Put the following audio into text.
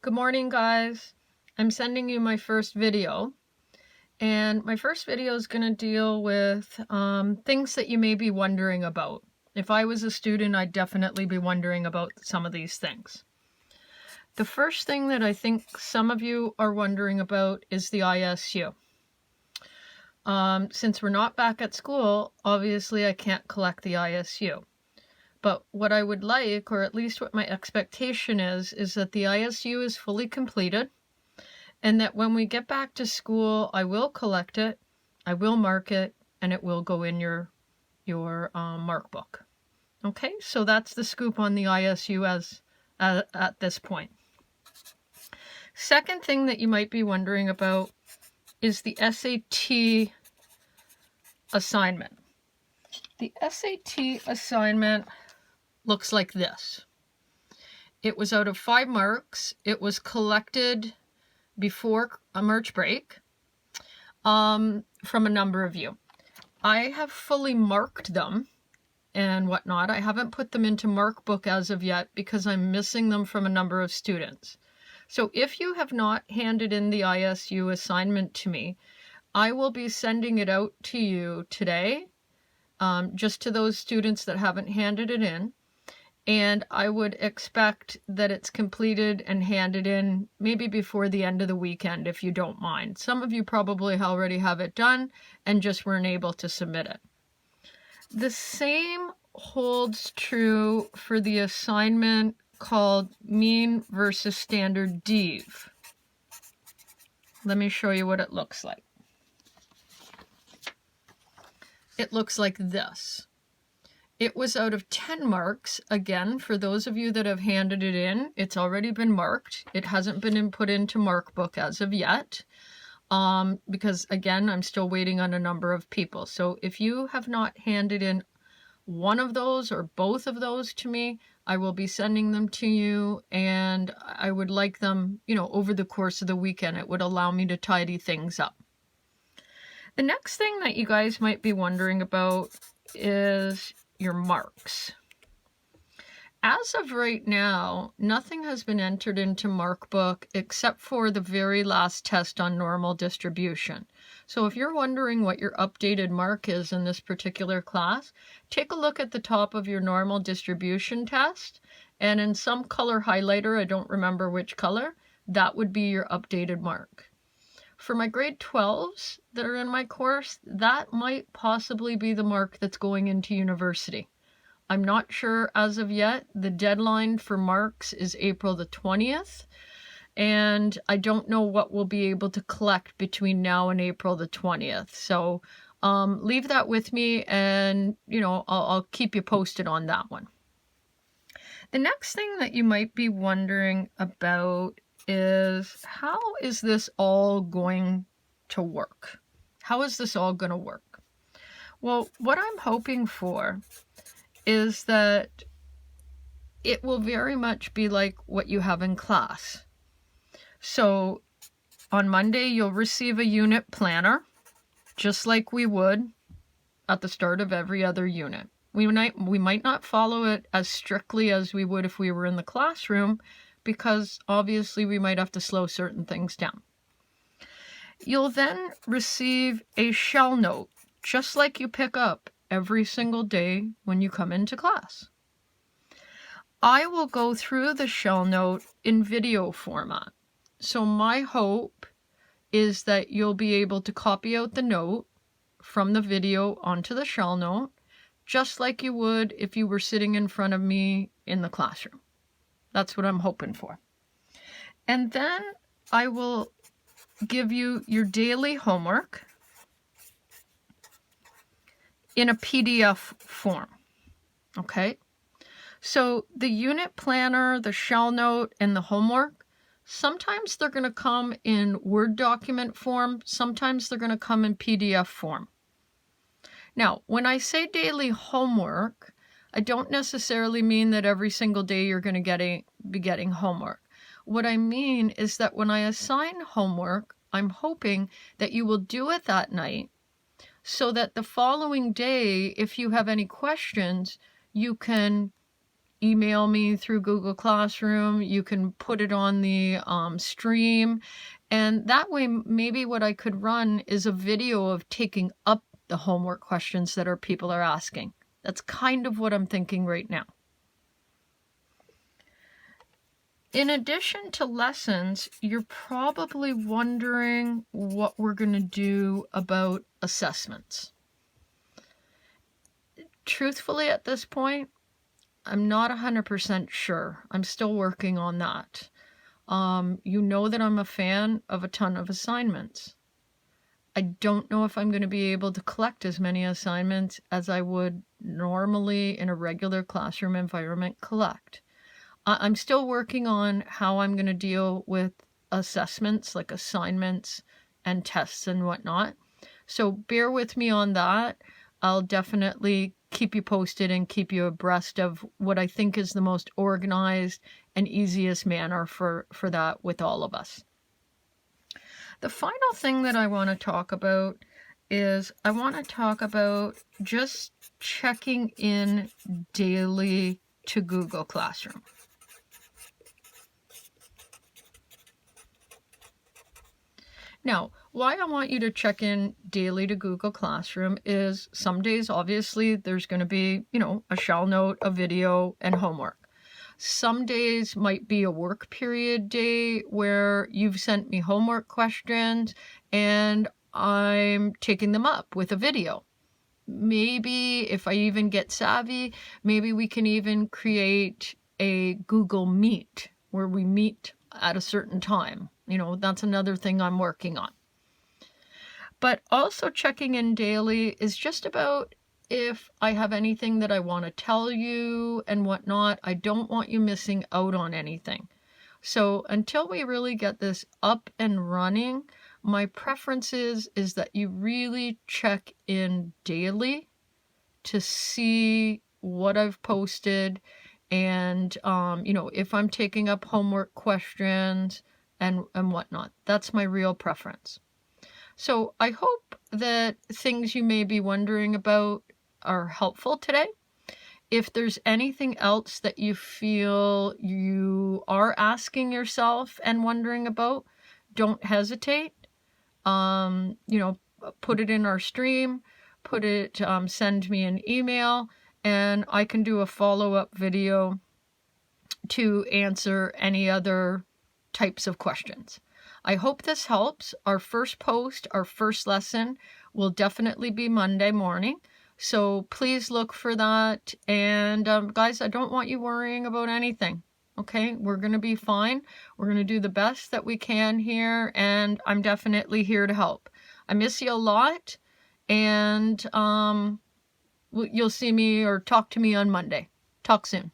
Good morning, guys. I'm sending you my first video, and my first video is going to deal with things that you may be wondering about. If I was a student, I'd definitely be wondering about some of these things. The first thing that I think some of you are wondering about is the ISU. Since we're not back at school, obviously I can't collect the ISU. But what I would like, or at least what my expectation is that the ISU is fully completed, and that when we get back to school, I will collect it, I will mark it, and it will go in your mark book. Okay, so that's the scoop on the ISU at this point. Second thing that you might be wondering about is the SAT assignment. The SAT assignment looks like this. It was out of 5 marks. It was collected before a March break from a number of you. I have fully marked them and whatnot. I haven't put them into mark book as of yet because I'm missing them from a number of students. So if you have not handed in the ISU assignment to me, I will be sending it out to you today, just to those students that haven't handed it in. And I would expect that it's completed and handed in maybe before the end of the weekend, if you don't mind. Some of you probably already have it done and just weren't able to submit it. The same holds true for the assignment called Mean versus Standard Dev. Let me show you what it looks like. It looks like this. It was out of 10 marks. Again, for those of you that have handed it in, it's already been marked. It hasn't been put into mark book as of yet, because again, I'm still waiting on a number of people. So if you have not handed in one of those or both of those to me, I will be sending them to you, and I would like them, over the course of the weekend. It would allow me to tidy things up. The next thing that you guys might be wondering about is your marks. As of right now, nothing has been entered into mark book except for the very last test on normal distribution. So if you're wondering what your updated mark is in this particular class, take a look at the top of your normal distribution test, and in some color highlighter, I don't remember which color, that would be your updated mark. For my grade 12s that are in my course, that might possibly be the mark that's going into university. I'm not sure as of yet. The deadline for marks is April the 20th, and I don't know what we'll be able to collect between now and April the 20th. So leave that with me, and I'll keep you posted on that one. The next thing that you might be wondering about is, how is this all going to work? How is this all going to work? Well, what I'm hoping for is that it will very much be like what you have in class. So on Monday, you'll receive a unit planner, just like we would at the start of every other unit. We might not follow it as strictly as we would if we were in the classroom, because obviously we might have to slow certain things down. You'll then receive a shell note, just like you pick up every single day when you come into class. I will go through the shell note in video format. So my hope is that you'll be able to copy out the note from the video onto the shell note, just like you would if you were sitting in front of me in the classroom. That's what I'm hoping for. And then I will give you your daily homework in a PDF form. Okay? So the unit planner, the shell note, and the homework, sometimes they're going to come in Word document form. Sometimes they're going to come in PDF form. Now, when I say daily homework, I don't necessarily mean that every single day you're going to be getting homework. What I mean is that when I assign homework, I'm hoping that you will do it that night, so that the following day, if you have any questions, you can email me through Google Classroom. You can put it on the stream. And that way, maybe what I could run is a video of taking up the homework questions that people are asking. That's kind of what I'm thinking right now. In addition to lessons, you're probably wondering what we're going to do about assessments. Truthfully, at this point, I'm not 100% sure. I'm still working on that. You know that I'm a fan of a ton of assignments. I don't know if I'm going to be able to collect as many assignments as I would normally in a regular classroom environment collect. I'm still working on how I'm going to deal with assessments, like assignments and tests and whatnot. So bear with me on that. I'll definitely keep you posted and keep you abreast of what I think is the most organized and easiest manner for that with all of us. The final thing that I want to talk about is I want to talk about just checking in daily to Google Classroom. Now, why I want you to check in daily to Google Classroom is some days, obviously, there's going to be, a shall note, a video, and homework. Some days might be a work period day where you've sent me homework questions and I'm taking them up with a video. Maybe if I even get savvy, maybe we can even create a Google Meet where we meet at a certain time. That's another thing I'm working on. But also checking in daily is just about if I have anything that I want to tell you and whatnot. I don't want you missing out on anything. So until we really get this up and running, my preference is that you really check in daily to see what I've posted and, if I'm taking up homework questions and whatnot. That's my real preference. So I hope that things you may be wondering about are helpful today. If there's anything else that you feel you are asking yourself and wondering about, don't hesitate. Put it in our stream, send me an email, and I can do a follow-up video to answer any other types of questions. I hope this helps. Our first post, our first lesson will definitely be Monday morning. So please look for that. And guys, I don't want you worrying about anything. Okay, we're going to be fine. We're going to do the best that we can here. And I'm definitely here to help. I miss you a lot. And you'll see me or talk to me on Monday. Talk soon.